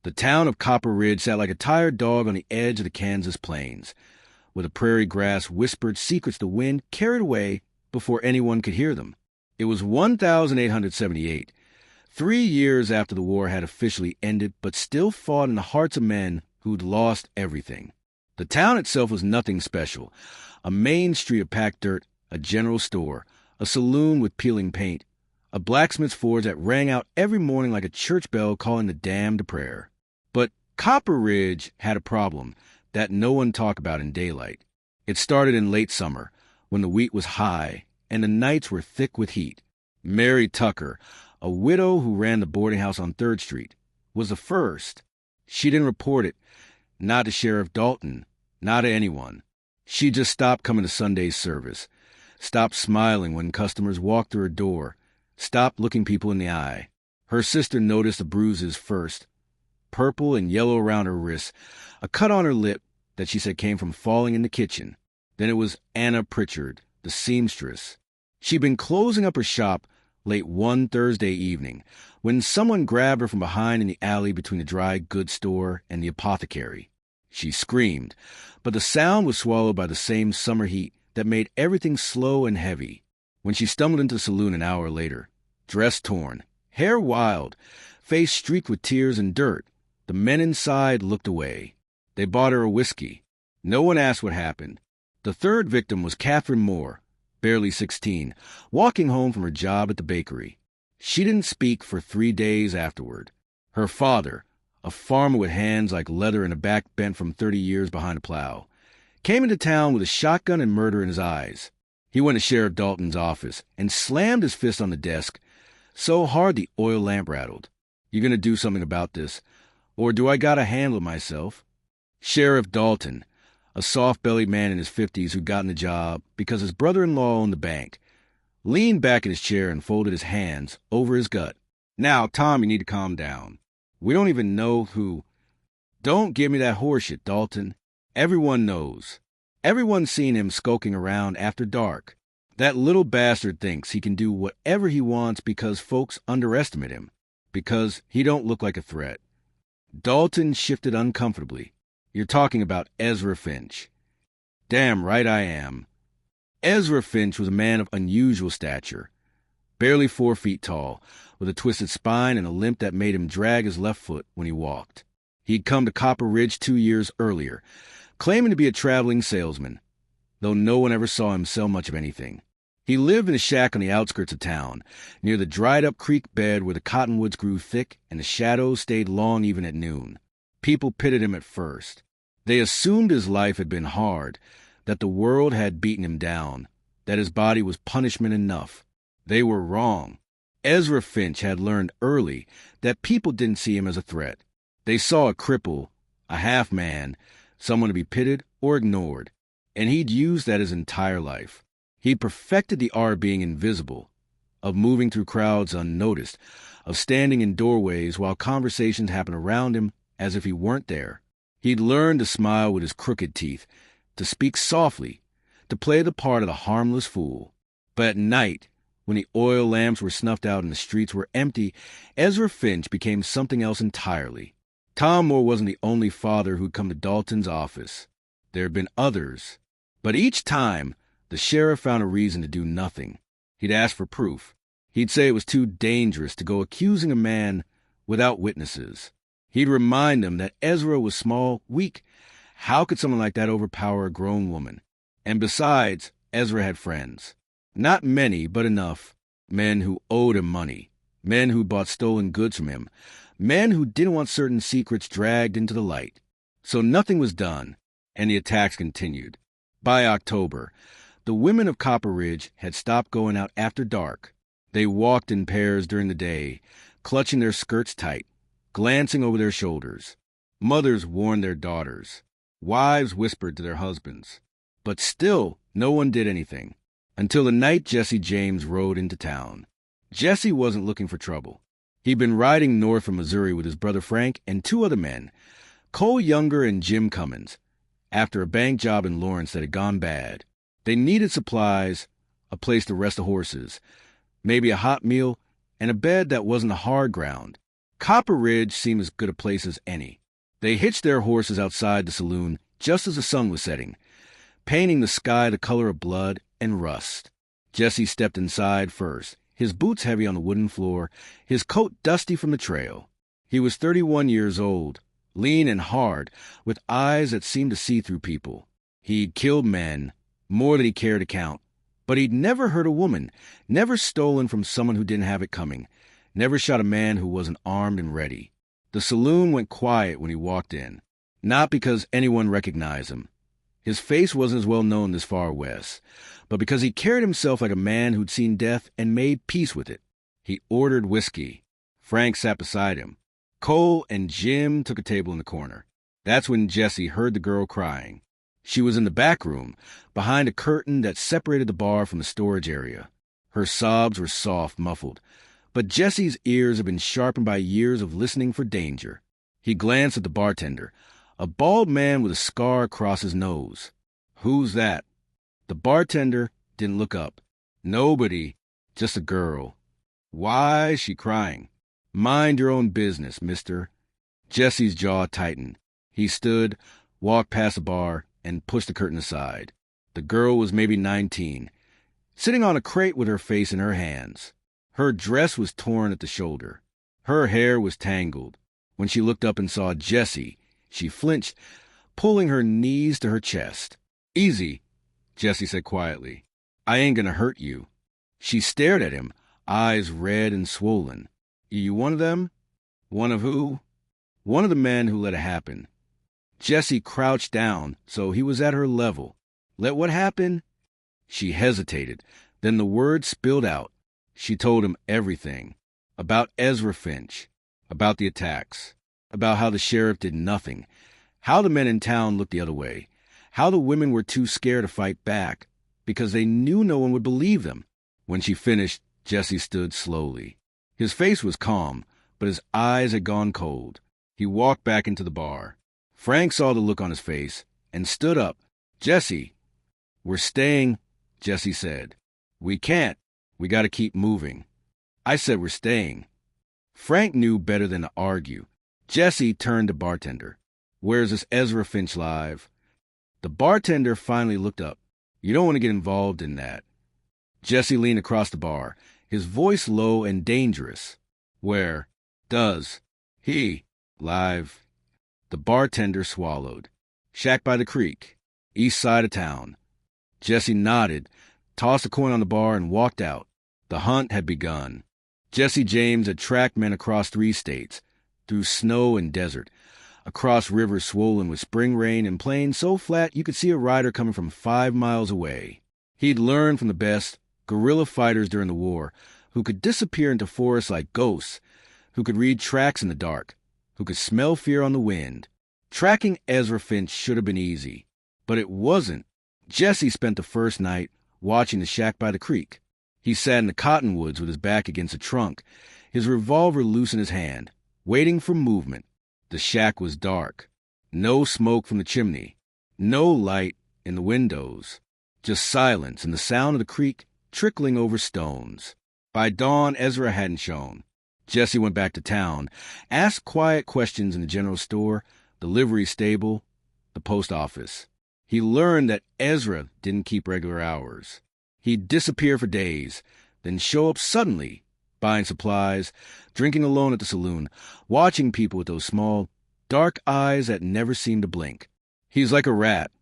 The town of Copper Ridge sat like a tired dog on the edge of the Kansas plains, where the prairie grass whispered secrets the wind carried away before anyone could hear them. It was 1878, 3 years after the war had officially ended, but still fought in the hearts of men who'd lost everything. The town itself was nothing special. A main street of packed dirt, a general store, a saloon with peeling paint, a blacksmith's forge that rang out every morning like a church bell calling the damned to prayer. But Copper Ridge had a problem that no one talked about in daylight. It started in late summer, when the wheat was high and the nights were thick with heat. Mary Tucker, a widow who ran the boarding house on 3rd Street, was the first. She didn't report it, not to Sheriff Dalton, not to anyone. She just stopped coming to Sunday's service, stopped smiling when customers walked through her door, stopped looking people in the eye. Her sister noticed the bruises first, purple and yellow around her wrists, a cut on her lip that she said came from falling in the kitchen. Then it was Anna Pritchard, the seamstress. She'd been closing up her shop late one Thursday evening when someone grabbed her from behind in the alley between the dry goods store and the apothecary. She screamed, but the sound was swallowed by the same summer heat that made everything slow and heavy. When she stumbled into the saloon an hour later, dress torn, hair wild, face streaked with tears and dirt, the men inside looked away. They bought her a whiskey. No one asked what happened. The third victim was Catherine Moore, barely 16, walking home from her job at the bakery. She didn't speak for 3 days afterward. Her father, a farmer with hands like leather and a back bent from 30 years behind a plow, came into town with a shotgun and murder in his eyes. He went to Sheriff Dalton's office and slammed his fist on the desk so hard the oil lamp rattled. "You gonna do something about this, or do I gotta handle myself?" Sheriff Dalton, a soft-bellied man in his 50s who'd gotten the job because his brother-in-law owned the bank, leaned back in his chair and folded his hands over his gut. "Now, Tom, you need to calm down. We don't even know who—" "Don't give me that horseshit, Dalton. Everyone knows. Everyone's seen him skulking around after dark. That little bastard thinks he can do whatever he wants because folks underestimate him, because he don't look like a threat." Dalton shifted uncomfortably. "You're talking about Ezra Finch." "Damn right I am." Ezra Finch was a man of unusual stature, barely 4 feet tall, with a twisted spine and a limp that made him drag his left foot when he walked. He'd come to Copper Ridge 2 years earlier, claiming to be a traveling salesman, though no one ever saw him sell much of anything. He lived in a shack on the outskirts of town, near the dried-up creek bed where the cottonwoods grew thick and the shadows stayed long even at noon. People pitied him at first. They assumed his life had been hard, that the world had beaten him down, that his body was punishment enough. They were wrong. Ezra Finch had learned early that people didn't see him as a threat. They saw a cripple, a half-man, someone to be pitied or ignored, and he'd used that his entire life. He'd perfected the art of being invisible, of moving through crowds unnoticed, of standing in doorways while conversations happened around him as if he weren't there. He'd learned to smile with his crooked teeth, to speak softly, to play the part of the harmless fool. But at night, when the oil lamps were snuffed out and the streets were empty, Ezra Finch became something else entirely. Tom Moore wasn't the only father who'd come to Dalton's office. There had been others. But each time, the sheriff found a reason to do nothing. He'd ask for proof. He'd say it was too dangerous to go accusing a man without witnesses. He'd remind them that Ezra was small, weak. How could someone like that overpower a grown woman? And besides, Ezra had friends. Not many, but enough. Men who owed him money. Men who bought stolen goods from him. Men who didn't want certain secrets dragged into the light. So nothing was done, and the attacks continued. By October, the women of Copper Ridge had stopped going out after dark. They walked in pairs during the day, clutching their skirts tight, glancing over their shoulders. Mothers warned their daughters. Wives whispered to their husbands. But still, no one did anything, until the night Jesse James rode into town. Jesse wasn't looking for trouble. He'd been riding north from Missouri with his brother Frank and 2 other men, Cole Younger and Jim Cummins, after a bank job in Lawrence that had gone bad. They needed supplies, a place to rest the horses, maybe a hot meal, and a bed that wasn't a hard ground. Copper Ridge seemed as good a place as any. They hitched their horses outside the saloon just as the sun was setting, painting the sky the color of blood and rust. Jesse stepped inside first, his boots heavy on the wooden floor, his coat dusty from the trail. He was 31 years old, lean and hard, with eyes that seemed to see through people. He'd killed men, more than he cared to count, but he'd never hurt a woman, never stolen from someone who didn't have it coming, never shot a man who wasn't armed and ready. The saloon went quiet when he walked in, not because anyone recognized him. His face wasn't as well known this far west, but because he carried himself like a man who'd seen death and made peace with it. He ordered whiskey. Frank sat beside him. Cole and Jim took a table in the corner. That's when Jesse heard the girl crying. She was in the back room, behind a curtain that separated the bar from the storage area. Her sobs were soft, muffled, but Jesse's ears had been sharpened by years of listening for danger. He glanced at the bartender, a bald man with a scar across his nose. "Who's that?" The bartender didn't look up. "Nobody, just a girl." "Why is she crying?" "Mind your own business, mister." Jesse's jaw tightened. He stood, walked past the bar, and pushed the curtain aside. The girl was maybe 19, sitting on a crate with her face in her hands. Her dress was torn at the shoulder. Her hair was tangled. When she looked up and saw Jesse, she flinched, pulling her knees to her chest. "Easy," Jesse said quietly. "I ain't gonna hurt you." She stared at him, eyes red and swollen. "You one of them?" "One of who?" "One of the men who let it happen." Jesse crouched down, so he was at her level. "Let what happen?" She hesitated. Then the words spilled out. She told him everything. About Ezra Finch. About the attacks. About how the sheriff did nothing. How the men in town looked the other way. How the women were too scared to fight back, because they knew no one would believe them. When she finished, Jesse stood slowly. His face was calm, but his eyes had gone cold. He walked back into the bar. Frank saw the look on his face and stood up. "Jesse." "We're staying," Jesse said. "We can't. We got to keep moving." "I said we're staying." Frank knew better than to argue. Jesse turned to bartender. "Where's this Ezra Finch live?" The bartender finally looked up. "You don't want to get involved in that." Jesse leaned across the bar, his voice low and dangerous. "Where?" "Does. He. Live." The bartender swallowed. "Shack by the creek. East side of town." Jesse nodded, tossed a coin on the bar, and walked out. The hunt had begun. Jesse James had tracked men across 3 states, through snow and desert, across rivers swollen with spring rain and plains so flat you could see a rider coming from 5 miles away. He'd learned from the best guerrilla fighters during the war, who could disappear into forests like ghosts, who could read tracks in the dark, who could smell fear on the wind. Tracking Ezra Finch should have been easy, but it wasn't. Jesse spent the first night watching the shack by the creek. He sat in the cottonwoods with his back against a trunk, his revolver loose in his hand, waiting for movement. The shack was dark. No smoke from the chimney. No light in the windows. Just silence and the sound of the creek trickling over stones. By dawn, Ezra hadn't shown. Jesse went back to town, asked quiet questions in the general store, the livery stable, the post office. He learned that Ezra didn't keep regular hours. He'd disappear for days, then show up suddenly, buying supplies, drinking alone at the saloon, watching people with those small, dark eyes that never seemed to blink. "He's like a rat,"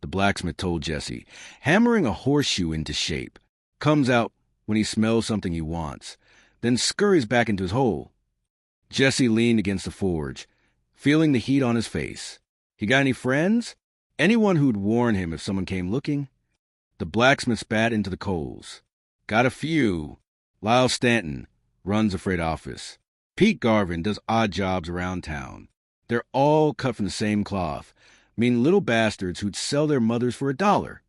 the blacksmith told Jesse, hammering a horseshoe into shape. "Comes out when he smells something he wants, then scurries back into his hole." Jesse leaned against the forge, feeling the heat on his face. "He got any friends? Anyone who'd warn him if someone came looking?" The blacksmith spat into the coals. "Got a few. Lyle Stanton runs the freight office. Pete Garvin does odd jobs around town. They're all cut from the same cloth, mean little bastards who'd sell their mothers for $1.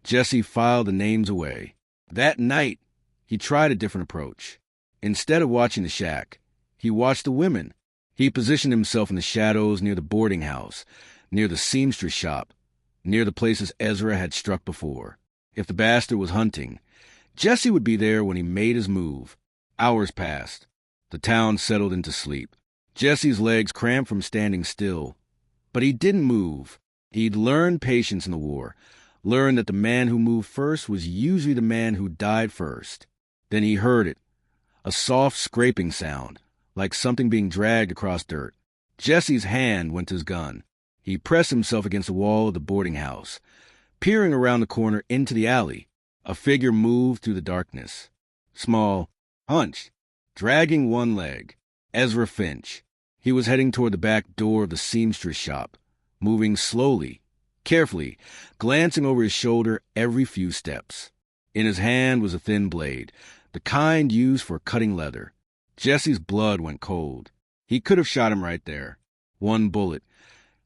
Jesse filed the names away. That night, he tried a different approach. Instead of watching the shack, he watched the women. He positioned himself in the shadows near the boarding house, near the seamstress shop, near the places Ezra had struck before. If the bastard was hunting, Jesse would be there when he made his move. Hours passed. The town settled into sleep. Jesse's legs cramped from standing still, but he didn't move. He'd learned patience in the war, learned that the man who moved first was usually the man who died first. Then he heard it, a soft scraping sound, like something being dragged across dirt. Jesse's hand went to his gun. He pressed himself against the wall of the boarding house. Peering around the corner into the alley, a figure moved through the darkness. Small, hunched, dragging one leg. Ezra Finch. He was heading toward the back door of the seamstress shop, moving slowly, carefully, glancing over his shoulder every few steps. In his hand was a thin blade, the kind used for cutting leather. Jesse's blood went cold. He could have shot him right there. One bullet,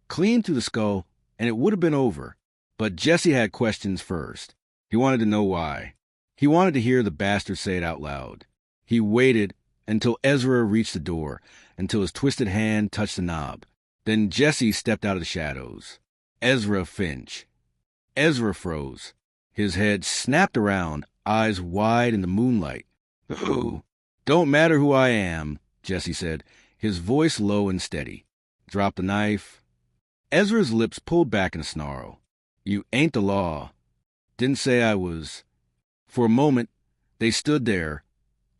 clean through the skull, and it would have been over. But Jesse had questions first. He wanted to know why. He wanted to hear the bastard say it out loud. He waited until Ezra reached the door, until his twisted hand touched the knob. Then Jesse stepped out of the shadows. Ezra Finch. Ezra froze. His head snapped around, eyes wide in the moonlight. "Who? Don't matter who I am," Jesse said, his voice low and steady. "Drop the knife." Ezra's lips pulled back in a snarl. "You ain't the law." "Didn't say I was." For a moment, they stood there,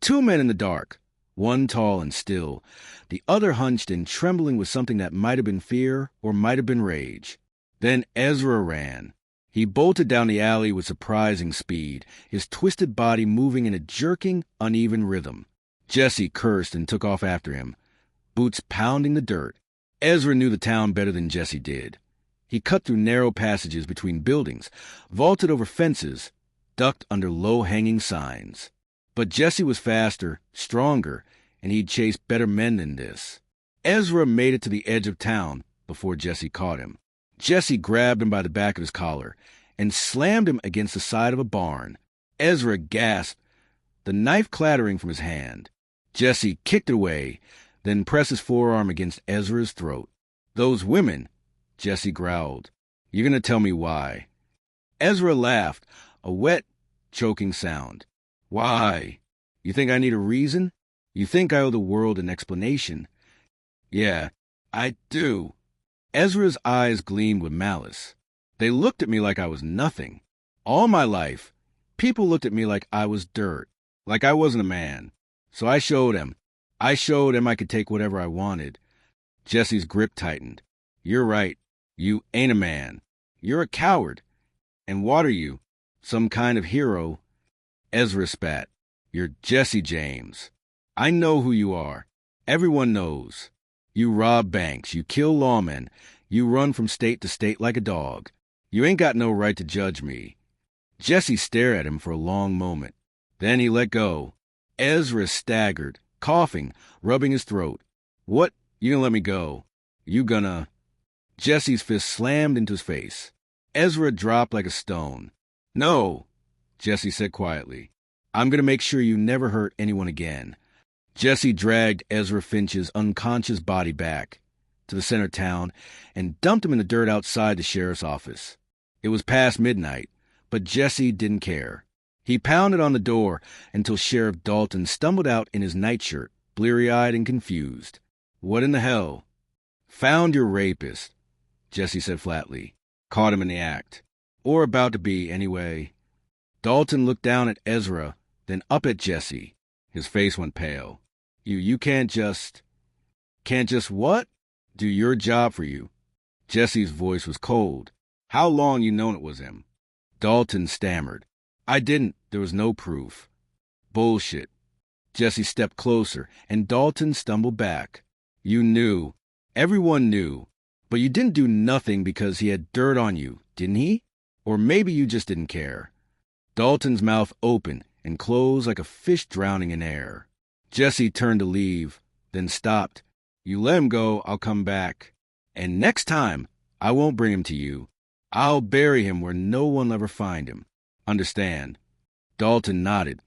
two men in the dark, one tall and still, the other hunched and trembling with something that might have been fear or might have been rage. Then Ezra ran. He bolted down the alley with surprising speed, his twisted body moving in a jerking, uneven rhythm. Jesse cursed and took off after him, boots pounding the dirt. Ezra knew the town better than Jesse did. He cut through narrow passages between buildings, vaulted over fences, ducked under low-hanging signs. But Jesse was faster, stronger, and he'd chased better men than this. Ezra made it to the edge of town before Jesse caught him. Jesse grabbed him by the back of his collar and slammed him against the side of a barn. Ezra gasped, the knife clattering from his hand. Jesse kicked it away, then pressed his forearm against Ezra's throat. "Those women," Jesse growled. "You're going to tell me why." Ezra laughed, a wet, choking sound. "Why? You think I need a reason? You think I owe the world an explanation?" "Yeah, I do." Ezra's eyes gleamed with malice. "They looked at me like I was nothing. All my life, people looked at me like I was dirt, like I wasn't a man. So I showed them. I showed them I could take whatever I wanted." Jesse's grip tightened. "You're right. You ain't a man. You're a coward. And what are you? Some kind of hero?" Ezra spat. "You're Jesse James. I know who you are. Everyone knows. You rob banks. You kill lawmen. You run from state to state like a dog. You ain't got no right to judge me." Jesse stared at him for a long moment. Then he let go. Ezra staggered, coughing, rubbing his throat. "What? You gonna let me go? You gonna—" Jesse's fist slammed into his face. Ezra dropped like a stone. "No," Jesse said quietly. "I'm going to make sure you never hurt anyone again." Jesse dragged Ezra Finch's unconscious body back to the center of town and dumped him in the dirt outside the sheriff's office. It was past midnight, but Jesse didn't care. He pounded on the door until Sheriff Dalton stumbled out in his nightshirt, bleary-eyed and confused. "What in the hell?" "Found your rapist," Jesse said flatly. "Caught him in the act. Or about to be, anyway." Dalton looked down at Ezra, then up at Jesse. His face went pale. You can't just... "Can't just what?" "Do your job for you." Jesse's voice was cold. "How long you known it was him?" Dalton stammered. "I didn't. There was no proof." "Bullshit." Jesse stepped closer, and Dalton stumbled back. "You knew. Everyone knew. But you didn't do nothing because he had dirt on you, didn't he? Or maybe you just didn't care." Dalton's mouth opened and closed like a fish drowning in air. Jesse turned to leave, then stopped. "You let him go, I'll come back. And next time, I won't bring him to you. I'll bury him where no one will ever find him. Understand?" Dalton nodded,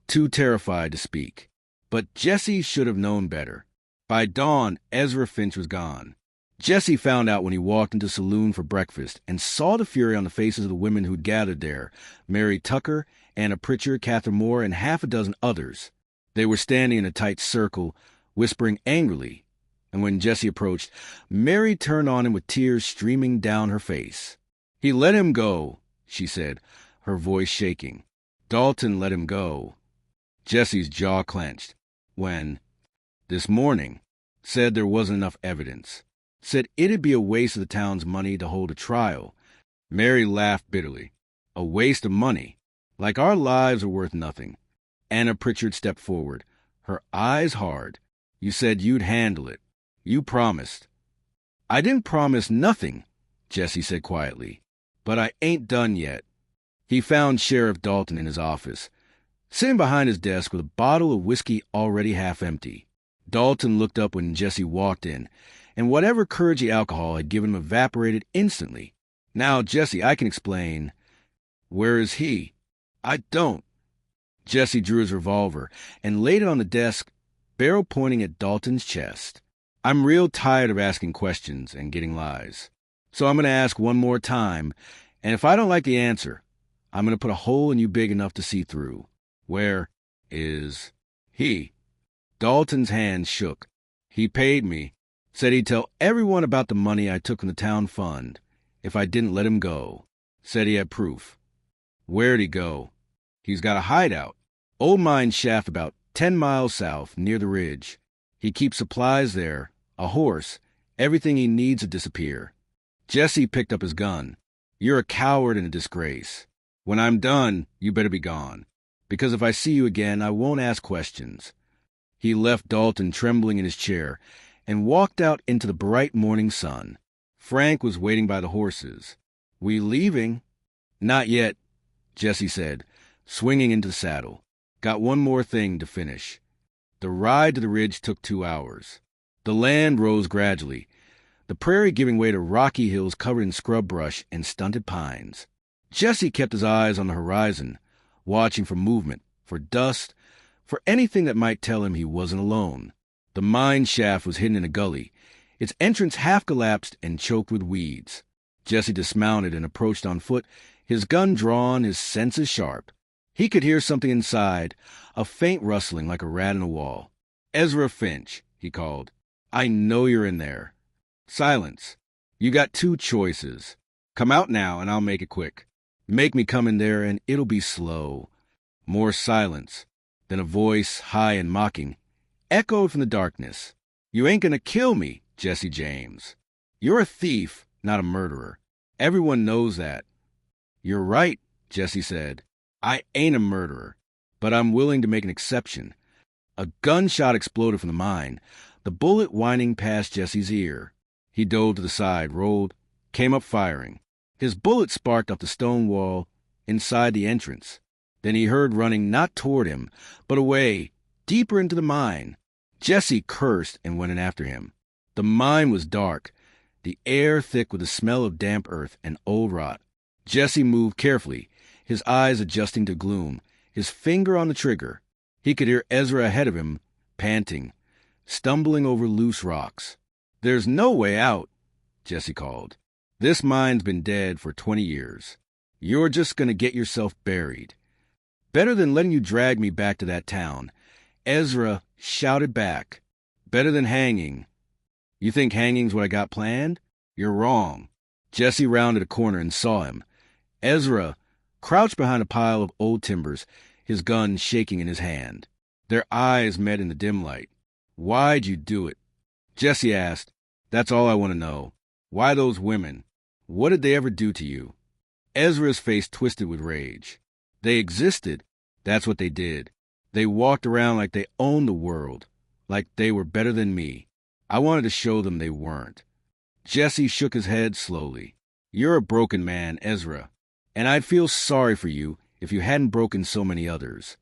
too terrified to speak. But Jesse should have known better. By dawn, Ezra Finch was gone. Jesse found out when he walked into the saloon for breakfast and saw the fury on the faces of the women who'd gathered there, Mary Tucker, Anna Pritchard, Catherine Moore, and half a dozen others. They were standing in a tight circle, whispering angrily, And when Jesse approached, Mary turned on him with tears streaming down her face. "He let him go," she said, her voice shaking. "Dalton let him go." Jesse's jaw clenched. "When?" "This morning. Said there wasn't enough evidence. Said it'd be a waste of the town's money to hold a trial." Mary laughed bitterly. "A waste of money? Like our lives are worth nothing." Anna Pritchard stepped forward, her eyes hard. "You said you'd handle it. You promised." "I didn't promise nothing," Jesse said quietly. "But I ain't done yet." He found Sheriff Dalton in his office, sitting behind his desk with a bottle of whiskey already half empty. Dalton looked up when Jesse walked in, and whatever courage the alcohol had given him evaporated instantly. "Now, Jesse, I can explain." "Where is he?" "I don't." Jesse drew his revolver and laid it on the desk, barrel pointing at Dalton's chest. "I'm real tired of asking questions and getting lies. So I'm going to ask one more time, and if I don't like the answer, I'm going to put a hole in you big enough to see through. Where is he?" Dalton's hand shook. "He paid me. Said he'd tell everyone about the money I took from the town fund if I didn't let him go. Said he had proof." "Where'd he go?" "He's got a hideout. Old mine shaft about 10 miles south, near the ridge. He keeps supplies there, a horse, everything he needs to disappear." Jesse picked up his gun. "You're a coward and a disgrace. When I'm done, you better be gone. Because if I see you again, I won't ask questions." He left Dalton trembling in his chair and walked out into the bright morning sun. Frank was waiting by the horses. "We leaving?" "Not yet," Jesse said, swinging into the saddle. "Got one more thing to finish." The ride to the ridge took 2 hours. The land rose gradually, the prairie giving way to rocky hills covered in scrub brush and stunted pines. Jesse kept his eyes on the horizon, watching for movement, for dust, for anything that might tell him he wasn't alone. The mine shaft was hidden in a gully, its entrance half collapsed and choked with weeds. Jesse dismounted and approached on foot, his gun drawn, his senses sharp. He could hear something inside, a faint rustling like a rat in a wall. "Ezra Finch," he called. "I know you're in there." Silence. "You got 2 choices. Come out now and I'll make it quick. Make me come in there and it'll be slow." More silence. Then a voice, high and mocking, echoed from the darkness. "You ain't gonna kill me, Jesse James. You're a thief, not a murderer. Everyone knows that." "You're right," Jesse said. "I ain't a murderer, but I'm willing to make an exception." A gunshot exploded from the mine, the bullet whining past Jesse's ear. He dove to the side, rolled, came up firing. His bullet sparked off the stone wall inside the entrance. Then he heard running not toward him, but away, deeper into the mine. Jesse cursed and went in after him. The mine was dark, the air thick with the smell of damp earth and old rot. Jesse moved carefully, his eyes adjusting to gloom, his finger on the trigger. He could hear Ezra ahead of him, panting, stumbling over loose rocks. "There's no way out," Jesse called. "This mine's been dead for 20 years. You're just going to get yourself buried. Better than letting you drag me back to that town." Ezra shouted back. "Better than hanging." "You think hanging's what I got planned? You're wrong." Jesse rounded a corner and saw him. Ezra crouched behind a pile of old timbers, his gun shaking in his hand. Their eyes met in the dim light. "Why'd you do it?" Jesse asked. "That's all I want to know. Why those women? What did they ever do to you?" Ezra's face twisted with rage. "They existed. That's what they did. They walked around like they owned the world, like they were better than me. I wanted to show them they weren't." Jesse shook his head slowly. "You're a broken man, Ezra, and I'd feel sorry for you if you hadn't broken so many others."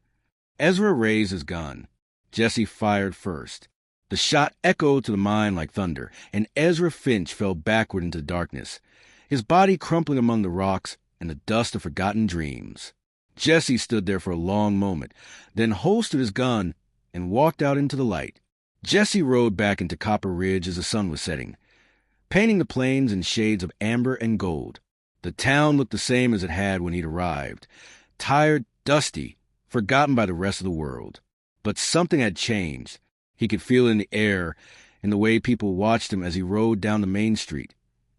Ezra raised his gun. Jesse fired first. The shot echoed to the mine like thunder, and Ezra Finch fell backward into the darkness, his body crumpling among the rocks and the dust of forgotten dreams. Jesse stood there for a long moment, then holstered his gun and walked out into the light. Jesse rode back into Copper Ridge as the sun was setting, painting the plains in shades of amber and gold. The town looked the same as it had when he'd arrived, tired, dusty, forgotten by the rest of the world. But something had changed. He could feel it in the air, in the way people watched him as he rode down the main street,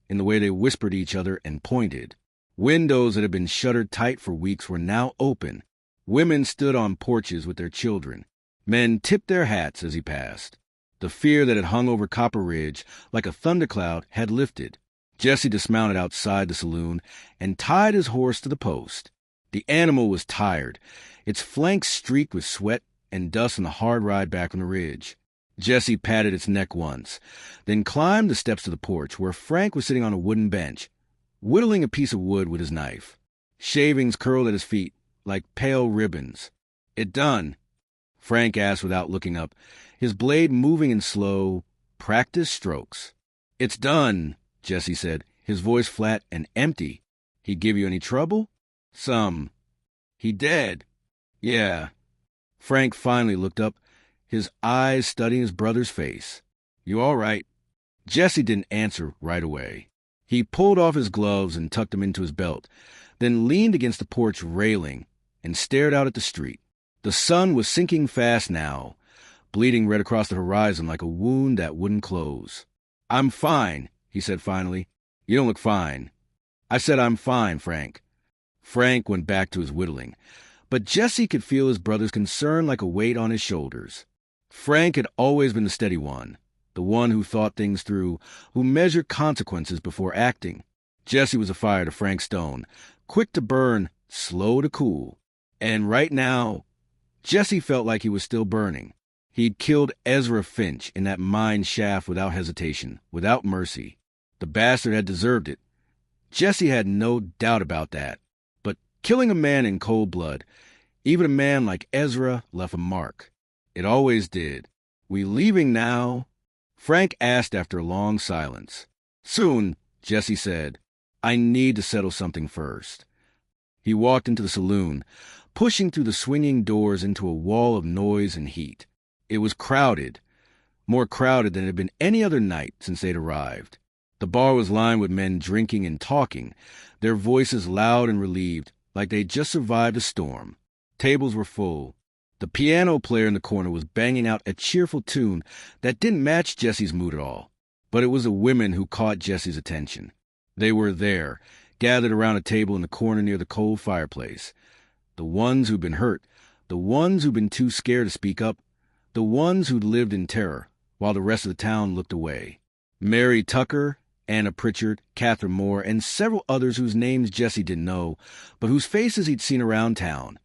in the way they whispered to each other and pointed. Windows that had been shuttered tight for weeks were now open. Women stood on porches with their children. Men tipped their hats as he passed. The fear that had hung over Copper Ridge like a thundercloud had lifted. Jesse dismounted outside the saloon and tied his horse to the post. The animal was tired, its flanks streaked with sweat and dust on the hard ride back from the ridge. Jesse patted its neck once, then climbed the steps to the porch where Frank was sitting on a wooden bench, whittling a piece of wood with his knife. Shavings curled at his feet like pale ribbons. "It done?" Frank asked without looking up, his blade moving in slow, practiced strokes. "It's done," Jesse said, his voice flat and empty. "He give you any trouble?" "Some." "He dead?" "Yeah." Frank finally looked up, his eyes studying his brother's face. "You all right?" Jesse didn't answer right away. He pulled off his gloves and tucked them into his belt, then leaned against the porch railing and stared out at the street. The sun was sinking fast now, bleeding red across the horizon like a wound that wouldn't close. "I'm fine," he said finally. "You don't look fine." "I said I'm fine, Frank." Frank went back to his whittling, but Jesse could feel his brother's concern like a weight on his shoulders. Frank had always been the steady one, the one who thought things through, who measured consequences before acting. Jesse was a fire to Frank's stone, quick to burn, slow to cool. And right now, Jesse felt like he was still burning. He'd killed Ezra Finch in that mine shaft without hesitation, without mercy. The bastard had deserved it. Jesse had no doubt about that. But killing a man in cold blood, even a man like Ezra, left a mark. It always did. "We leaving now?" Frank asked after a long silence. "Soon," Jesse said. "I need to settle something first." He walked into the saloon, pushing through the swinging doors into a wall of noise and heat. It was crowded, more crowded than it had been any other night since they'd arrived. The bar was lined with men drinking and talking, their voices loud and relieved, like they'd just survived a storm. Tables were full. The piano player in the corner was banging out a cheerful tune that didn't match Jesse's mood at all. But it was the women who caught Jesse's attention. They were there, gathered around a table in the corner near the cold fireplace. The ones who'd been hurt, the ones who'd been too scared to speak up, the ones who'd lived in terror, while the rest of the town looked away. Mary Tucker, Anna Pritchard, Catherine Moore, and several others whose names Jesse didn't know, but whose faces he'd seen around town,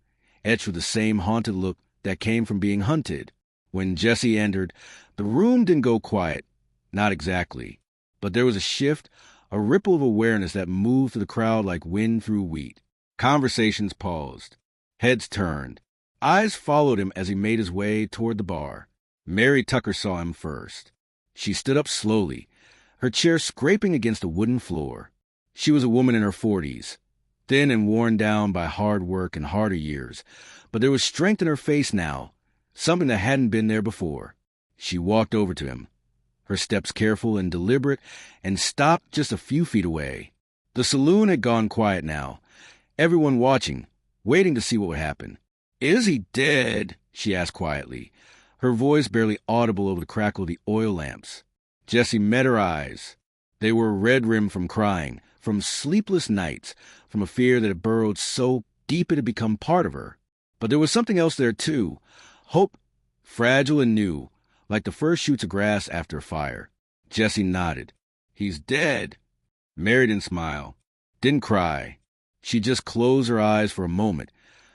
etched with the same haunted look that came from being hunted. When Jesse entered, the room didn't go quiet. Not exactly. But there was a shift, a ripple of awareness that moved through the crowd like wind through wheat. Conversations paused. Heads turned. Eyes followed him as he made his way toward the bar. Mary Tucker saw him first. She stood up slowly, her chair scraping against the wooden floor. She was a woman in her 40s, thin and worn down by hard work and harder years, but there was strength in her face now, something that hadn't been there before. She walked over to him, her steps careful and deliberate, and stopped just a few feet away. The saloon had gone quiet now, everyone watching, waiting to see what would happen. "Is he dead?" she asked quietly, her voice barely audible over the crackle of the oil lamps. Jesse met her eyes. They were red-rimmed from crying, from sleepless nights, from a fear that had burrowed so deep it had become part of her. But there was something else there, too. Hope, fragile and new, like the first shoots of grass after a fire. Jesse nodded. "He's dead." Mary didn't smile, didn't cry. She just closed her eyes for a moment,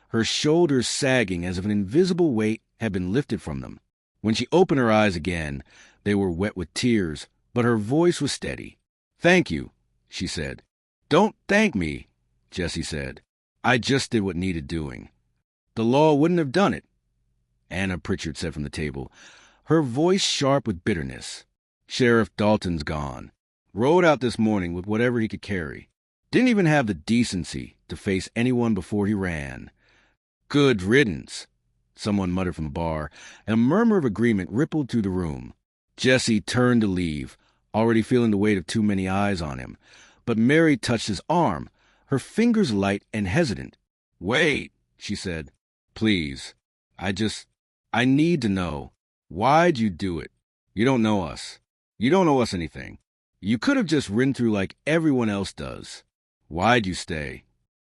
her shoulders sagging as if an invisible weight had been lifted from them. When she opened her eyes again, they were wet with tears, but her voice was steady. "Thank you," she said. "Don't thank me," Jesse said. "I just did what needed doing." "The law wouldn't have done it," Anna Pritchard said from the table, her voice sharp with bitterness. "Sheriff Dalton's gone. Rode out this morning with whatever he could carry. Didn't even have the decency to face anyone before he ran." "Good riddance," someone muttered from the bar, and a murmur of agreement rippled through the room. Jesse turned to leave, already feeling the weight of too many eyes on him. But Mary touched his arm, her fingers light and hesitant. "Wait," she said. "Please. I need to know. Why'd you do it?" You don't know us. You don't owe us anything. You could have just ridden through like everyone else does. Why'd you stay?"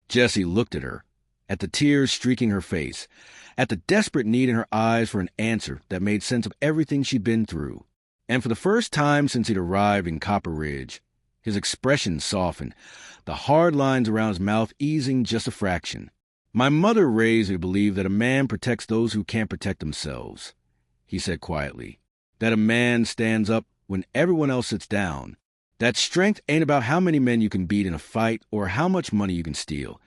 Jessie looked at her, at the tears streaking her face, at the desperate need in her eyes for an answer that made sense of everything she'd been through. And for the first time since he'd arrived in Copper Ridge, his expression softened, the hard lines around his mouth easing just a fraction. "My mother raised me to believe that a man protects those who can't protect themselves," he said quietly. "That a man stands up when everyone else sits down. That strength ain't about how many men you can beat in a fight or how much money you can steal.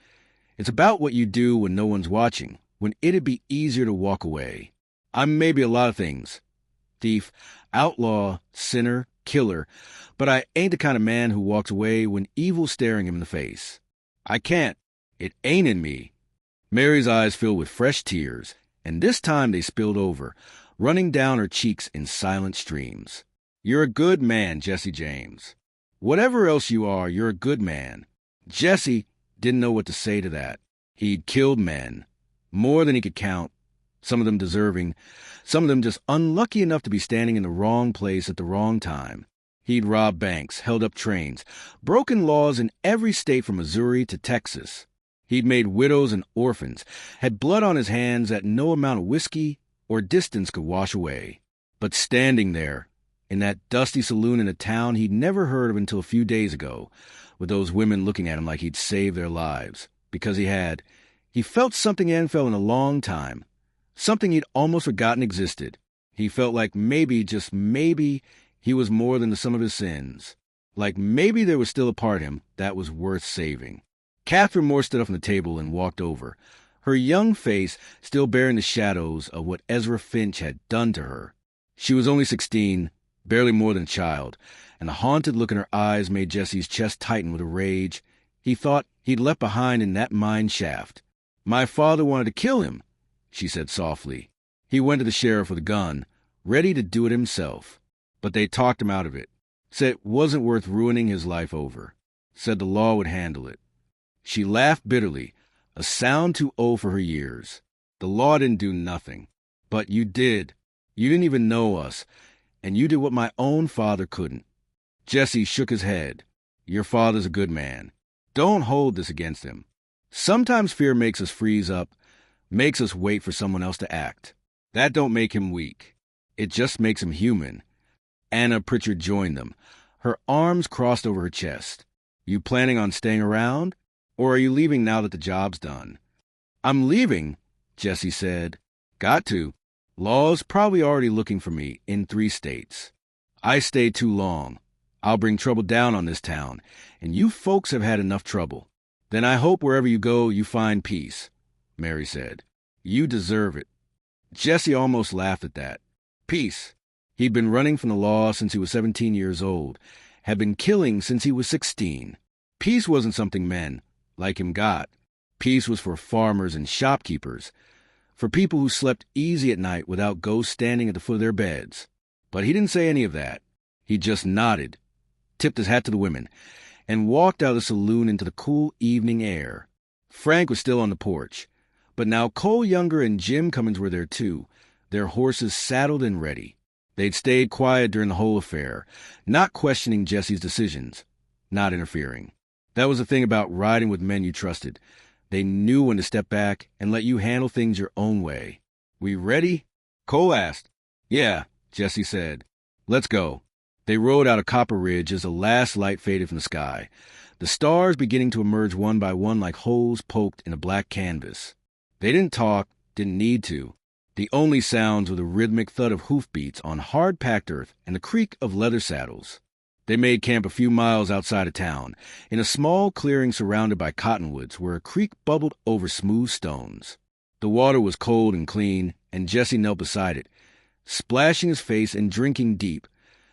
It's about what you do when no one's watching, when it'd be easier to walk away. I'm maybe a lot of things. Thief, outlaw, sinner, killer, but I ain't the kind of man who walks away when evil's staring him in the face. I can't. It ain't in me." Mary's eyes filled with fresh tears, and this time they spilled over, running down her cheeks in silent streams. "You're a good man, Jesse James. Whatever else you are, you're a good man." Jesse didn't know what to say to that. He'd killed men, more than he could count, some of them deserving, some of them just unlucky enough to be standing in the wrong place at the wrong time. He'd robbed banks, held up trains, broken laws in every state from Missouri to Texas. He'd made widows and orphans, had blood on his hands that no amount of whiskey or distance could wash away. But standing there, in that dusty saloon in a town he'd never heard of until a few days ago, with those women looking at him like he'd saved their lives, because he had, he felt something he hadn't felt in a long time, something he'd almost forgotten existed. He felt like maybe, just maybe, he was more than the sum of his sins. Like maybe there was still a part of him that was worth saving. Catherine Moore stood up from the table and walked over, her young face still bearing the shadows of what Ezra Finch had done to her. She was only 16, barely more than a child, and the haunted look in her eyes made Jesse's chest tighten with a rage he thought he'd left behind in that mine shaft. "My father wanted to kill him," she said softly. "He went to the sheriff with a gun, ready to do it himself. But they talked him out of it. Said it wasn't worth ruining his life over. Said the law would handle it." She laughed bitterly, a sound too old for her years. "The law didn't do nothing. But you did. You didn't even know us, and you did what my own father couldn't." Jesse shook his head. "Your father's a good man. Don't hold this against him. Sometimes fear makes us freeze up, makes us wait for someone else to act. That don't make him weak. It just makes him human." Anna Pritchard joined them, her arms crossed over her chest. "You planning on staying around? Or are you leaving now that the job's done?" "I'm leaving," Jesse said. "Got to. Law's probably already looking for me in 3 states. I stay too long. I'll bring trouble down on this town, and you folks have had enough trouble." "Then I hope wherever you go you find peace," Mary said. "You deserve it." Jesse almost laughed at that. Peace. He'd been running from the law since he was 17 years old, had been killing since he was 16. Peace wasn't something men, like him, got. Peace was for farmers and shopkeepers, for people who slept easy at night without ghosts standing at the foot of their beds. But he didn't say any of that. He just nodded, tipped his hat to the women, and walked out of the saloon into the cool evening air. Frank was still on the porch, but now Cole Younger and Jim Cummins were there too, their horses saddled and ready. They'd stayed quiet during the whole affair, not questioning Jesse's decisions, not interfering. That was the thing about riding with men you trusted. They knew when to step back and let you handle things your own way. "We ready?" Cole asked. "Yeah," Jesse said. "Let's go." They rode out of Copper Ridge as the last light faded from the sky, the stars beginning to emerge one by one like holes poked in a black canvas. They didn't talk, didn't need to. The only sounds were the rhythmic thud of hoofbeats on hard-packed earth and the creak of leather saddles. They made camp a few miles outside of town, in a small clearing surrounded by cottonwoods where a creek bubbled over smooth stones. The water was cold and clean, and Jesse knelt beside it, splashing his face and drinking deep,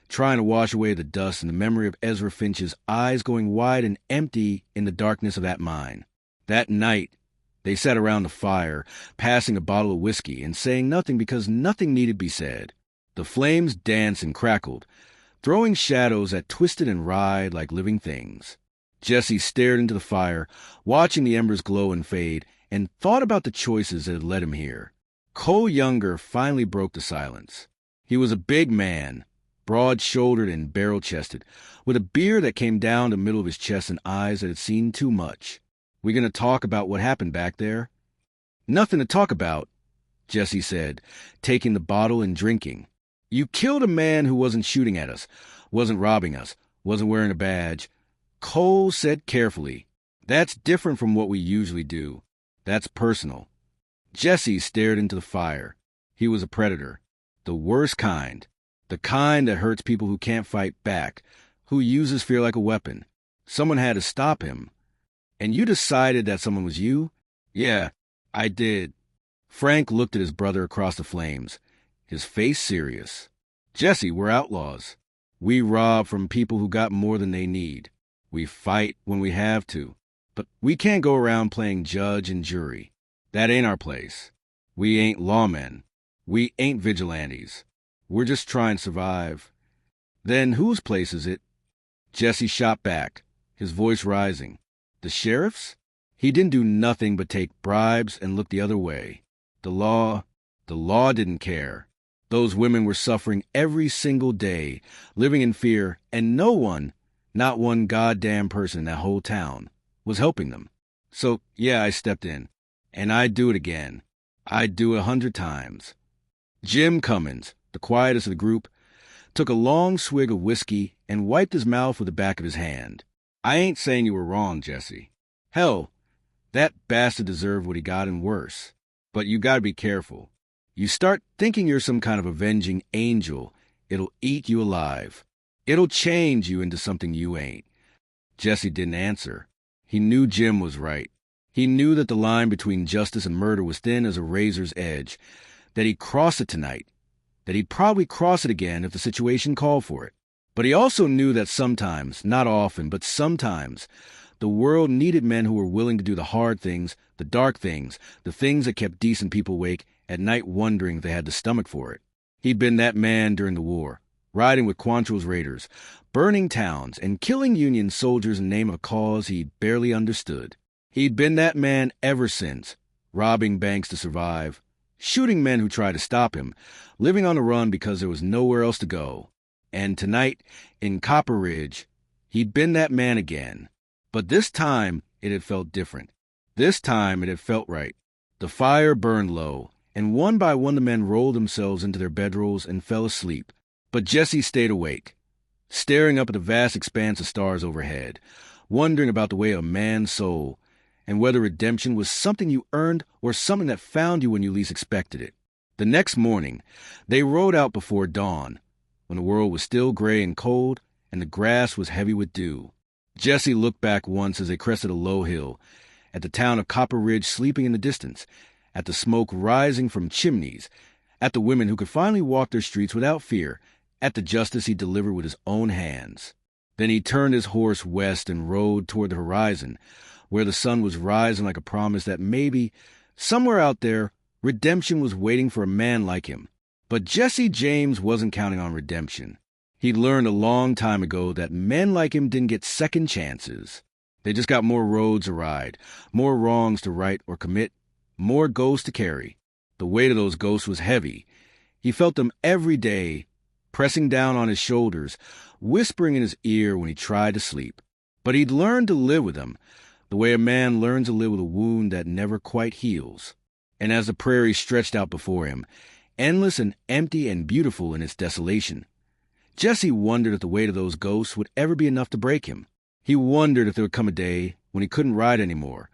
trying to wash away the dust and the memory of Ezra Finch's eyes going wide and empty in the darkness of that mine. That night, they sat around the fire, passing a bottle of whiskey and saying nothing because nothing needed be said. The flames danced and crackled, throwing shadows that twisted and writhed like living things. Jesse stared into the fire, watching the embers glow and fade, and thought about the choices that had led him here. Cole Younger finally broke the silence. He was a big man, broad-shouldered and barrel-chested, with a beard that came down the middle of his chest and eyes that had seen too much. "We gonna talk about what happened back there?" "Nothing to talk about," Jesse said, taking the bottle and drinking. "You killed a man who wasn't shooting at us, wasn't robbing us, wasn't wearing a badge." Cole said carefully, "That's different from what we usually do. That's personal." Jesse stared into the fire. He was a predator. The worst kind. The kind that hurts people who can't fight back, who uses fear like a weapon. Someone had to stop him. "And you decided that someone was you?" "Yeah, I did." Frank looked at his brother across the flames, his face serious. "Jesse, we're outlaws. We rob from people who got more than they need. We fight when we have to. But we can't go around playing judge and jury. That ain't our place. We ain't lawmen. We ain't vigilantes. We're just trying to survive." "Then whose place is it?" Jesse shot back, his voice rising. "The sheriff's?" He didn't do nothing but take bribes and look the other way. The law didn't care. Those women were suffering every single day, living in fear, and no one, not one goddamn person in that whole town, was helping them. So, yeah, I stepped in. And I'd do it again. I'd do it 100 times. Jim Cummins, the quietest of the group, took a long swig of whiskey and wiped his mouth with the back of his hand. "I ain't saying you were wrong, Jesse. Hell, that bastard deserved what he got and worse. But you gotta be careful. You start thinking you're some kind of avenging angel, it'll eat you alive. It'll change you into something you ain't." Jesse didn't answer. He knew Jim was right. He knew that the line between justice and murder was thin as a razor's edge, that he'd cross it tonight, that he'd probably cross it again if the situation called for it. But he also knew that sometimes, not often, but sometimes, the world needed men who were willing to do the hard things, the dark things, the things that kept decent people awake at night wondering if they had the stomach for it. He'd been that man during the war, riding with Quantrill's raiders, burning towns, and killing Union soldiers in the name of a cause he'd barely understood. He'd been that man ever since, robbing banks to survive, shooting men who tried to stop him, living on the run because there was nowhere else to go. And tonight, in Copper Ridge, he'd been that man again. But this time, it had felt different. This time, it had felt right. The fire burned low, and one by one the men rolled themselves into their bedrolls and fell asleep. But Jesse stayed awake, staring up at the vast expanse of stars overhead, wondering about the way of a man's soul, and whether redemption was something you earned or something that found you when you least expected it. The next morning, they rode out before dawn, when the world was still gray and cold, and the grass was heavy with dew. Jesse looked back once as they crested a low hill, at the town of Copper Ridge sleeping in the distance, at the smoke rising from chimneys, at the women who could finally walk their streets without fear, at the justice he delivered with his own hands. Then he turned his horse west and rode toward the horizon, where the sun was rising like a promise that maybe, somewhere out there, redemption was waiting for a man like him. But Jesse James wasn't counting on redemption. He'd learned a long time ago that men like him didn't get second chances. They just got more roads to ride, more wrongs to right or commit, more ghosts to carry. The weight of those ghosts was heavy. He felt them every day, pressing down on his shoulders, whispering in his ear when he tried to sleep. But he'd learned to live with them, the way a man learns to live with a wound that never quite heals. And as the prairie stretched out before him, endless and empty and beautiful in its desolation, Jesse wondered if the weight of those ghosts would ever be enough to break him. He wondered if there would come a day when he couldn't ride anymore,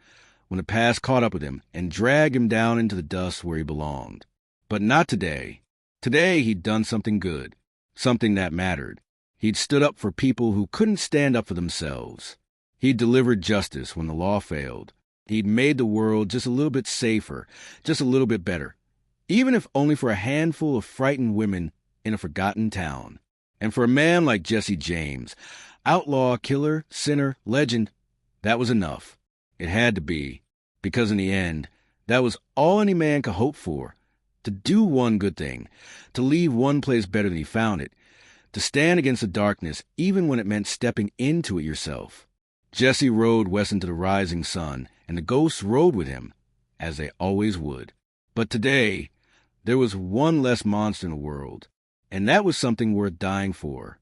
when the past caught up with him and dragged him down into the dust where he belonged. But not today. Today he'd done something good, something that mattered. He'd stood up for people who couldn't stand up for themselves. He'd delivered justice when the law failed. He'd made the world just a little bit safer, just a little bit better, even if only for a handful of frightened women in a forgotten town. And for a man like Jesse James, outlaw, killer, sinner, legend, that was enough. It had to be, because in the end, that was all any man could hope for. To do one good thing, to leave one place better than he found it, to stand against the darkness even when it meant stepping into it yourself. Jesse rode west into the rising sun, and the ghosts rode with him, as they always would. But today, there was one less monster in the world, and that was something worth dying for.